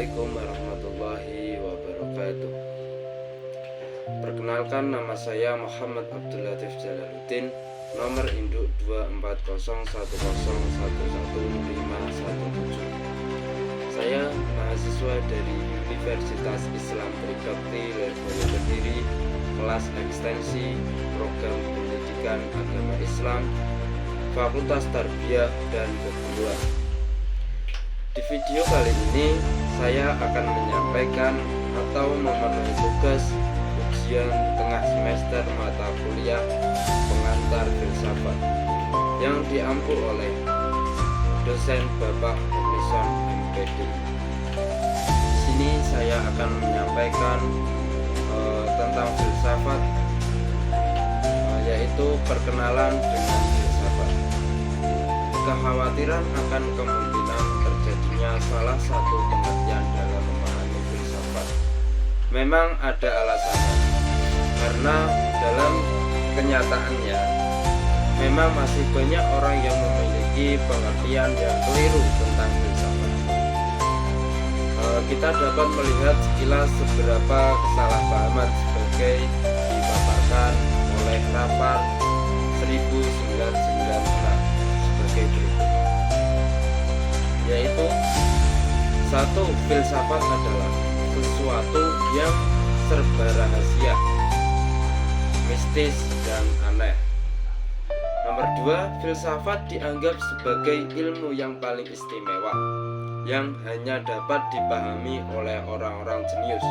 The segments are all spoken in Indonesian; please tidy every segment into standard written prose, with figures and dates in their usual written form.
Assalamualaikum warahmatullahi wabarakatuh. Perkenalkan, nama saya Muhammad Abdul Latif Jalaluddin, nomor induk 24011111517. Saya mahasiswa dari Universitas Islam Tribakti Lirboyo Kediri, kelas ekstensi program pendidikan agama Islam, Fakultas Tarbiyah dan Keguruan. Di video kali ini saya akan menyampaikan atau memenuhi tugas ujian tengah semester mata kuliah pengantar filsafat yang diampu oleh dosen Bapak Emison MPD. Di sini saya akan menyampaikan tentang filsafat, yaitu perkenalan dengan filsafat. Kekhawatiran akan kemungkinan terjadinya salah satu pengertian dalam memahami filsafat memang ada alasannya, karena dalam kenyataannya memang masih banyak orang yang memiliki pengertian yang keliru tentang filsafat. Kita dapat melihat sekilas seberapa kesalahpahaman sebagai dipaparkan oleh Rapar 1996 sebagai berikut, yaitu: 1. Filsafat adalah sesuatu yang serba rahasia, mistis, dan aneh. Nomor 2, filsafat dianggap sebagai ilmu yang paling istimewa yang hanya dapat dipahami oleh orang-orang jenius.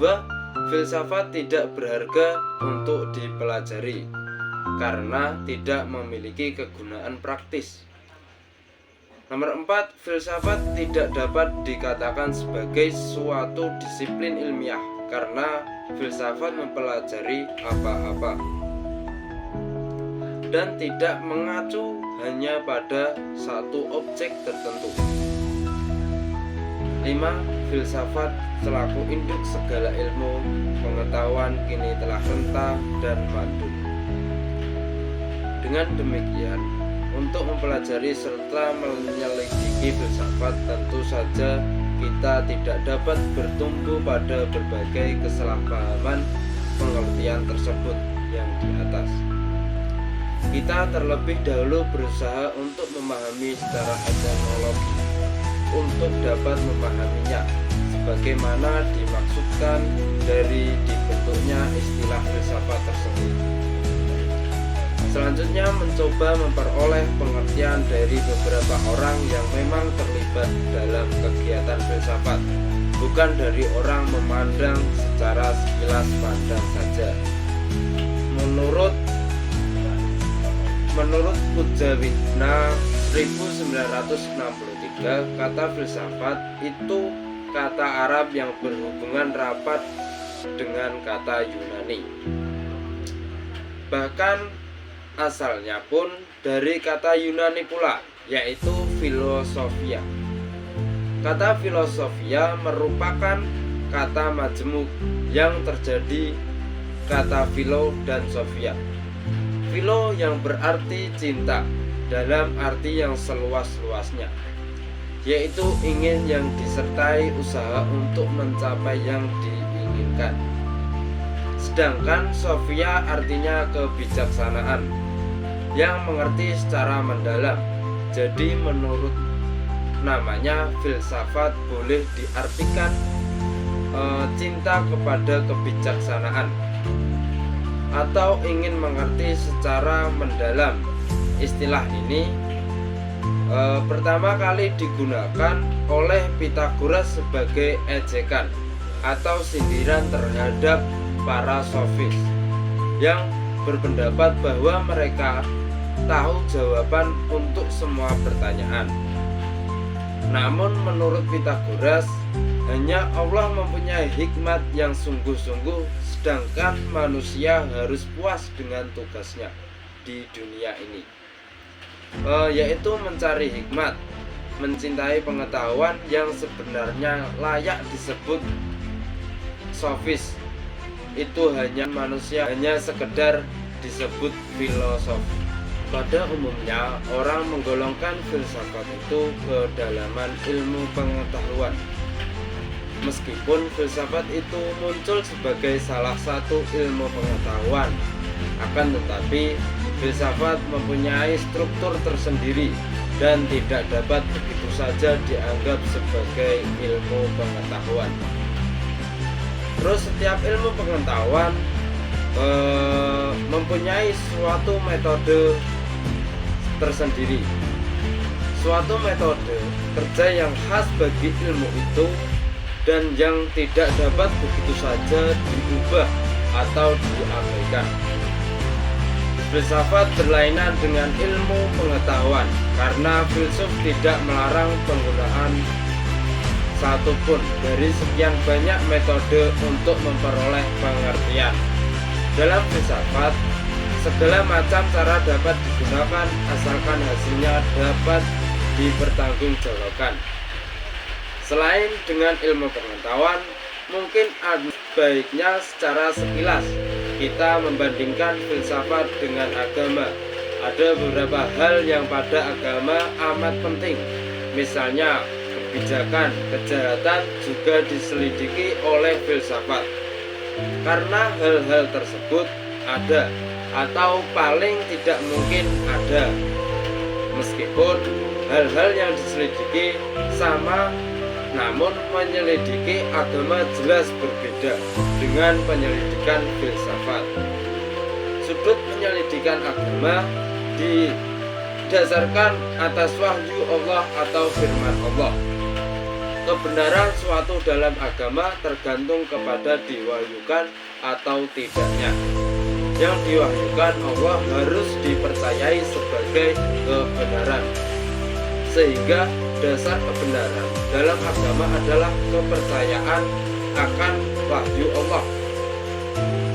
2. Filsafat tidak berharga untuk dipelajari karena tidak memiliki kegunaan praktis. Nomor 4, filsafat tidak dapat dikatakan sebagai suatu disiplin ilmiah karena filsafat mempelajari apa-apa dan tidak mengacu hanya pada satu objek tertentu. 5. Filsafat selaku induk segala ilmu pengetahuan kini telah renta dan mandul. Dengan demikian, untuk mempelajari serta menyelidiki filsafat, tentu saja kita tidak dapat bertumbuh pada berbagai kesalahpahaman pengertian tersebut yang di atas. Kita terlebih dahulu berusaha untuk memahami secara etimologi untuk dapat memahaminya sebagaimana dimaksudkan dari dibentuknya istilah filsafat tersebut. Selanjutnya, mencoba memperoleh pengertian dari beberapa orang yang memang terlibat dalam kegiatan filsafat, bukan dari orang memandang secara sekilas pandang saja. Menurut Pujawidna 1963, kata filsafat itu kata Arab yang berhubungan rapat dengan kata Yunani. Bahkan asalnya pun dari kata Yunani pula, yaitu filosofia. Kata filosofia merupakan kata majemuk yang terjadi kata philo dan sofia. Philo yang berarti cinta dalam arti yang seluas-luasnya, yaitu ingin yang disertai usaha untuk mencapai yang diinginkan. Sedangkan sofia artinya kebijaksanaan yang mengerti secara mendalam. Jadi menurut namanya, filsafat boleh diartikan cinta kepada kebijaksanaan atau ingin mengerti secara mendalam. Istilah ini pertama kali digunakan oleh Pythagoras sebagai ejekan atau sindiran terhadap para sofis yang berpendapat bahwa mereka tahu jawaban untuk semua pertanyaan. Namun menurut Pythagoras, hanya Allah mempunyai hikmat yang sungguh-sungguh, sedangkan manusia harus puas dengan tugasnya di dunia ini, yaitu mencari hikmat, mencintai pengetahuan yang sebenarnya layak disebut sofis. Itu hanya manusia hanya sekedar disebut filosof. Pada umumnya, orang menggolongkan filsafat itu ke dalaman ilmu pengetahuan. Meskipun filsafat itu muncul sebagai salah satu ilmu pengetahuan, akan tetapi filsafat mempunyai struktur tersendiri dan tidak dapat begitu saja dianggap sebagai ilmu pengetahuan. Terus setiap ilmu pengetahuan mempunyai suatu metode tersendiri, suatu metode kerja yang khas bagi ilmu itu dan yang tidak dapat begitu saja diubah atau diabaikan. Filsafat berlainan dengan ilmu pengetahuan karena filsuf tidak melarang penggunaan satupun dari sekian banyak metode untuk memperoleh pengertian. Dalam filsafat, segala macam cara dapat digunakan asalkan hasilnya dapat dipertanggungjawabkan. Selain dengan ilmu pengetahuan, mungkin baiknya secara sekilas kita membandingkan filsafat dengan agama. Ada beberapa hal yang pada agama amat penting, misalnya kebijakan, kejahatan juga diselidiki oleh filsafat. Karena hal-hal tersebut ada atau paling tidak mungkin ada. Meskipun hal-hal yang diselidiki sama, namun penyelidiki agama jelas berbeda dengan penyelidikan filsafat. Sudut penyelidikan agama didasarkan atas wahyu Allah atau firman Allah. Kebenaran suatu dalam agama tergantung kepada diwahyukan atau tidaknya. Yang diwahyukan Allah harus dipercayai sebagai kebenaran. Sehingga dasar kebenaran dalam agama adalah kepercayaan akan wahyu Allah.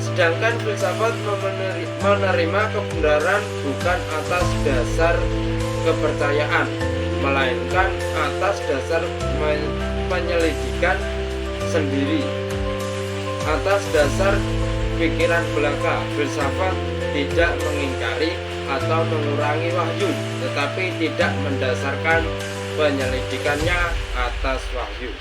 Sedangkan filsafat menerima kebenaran bukan atas dasar kepercayaan, melainkan atas dasar penyelidikan sendiri. Atas dasar pikiran belaka, filsafat tidak mengingkari atau mengurangi wahyu, tetapi tidak mendasarkan penyelidikannya atas wahyu.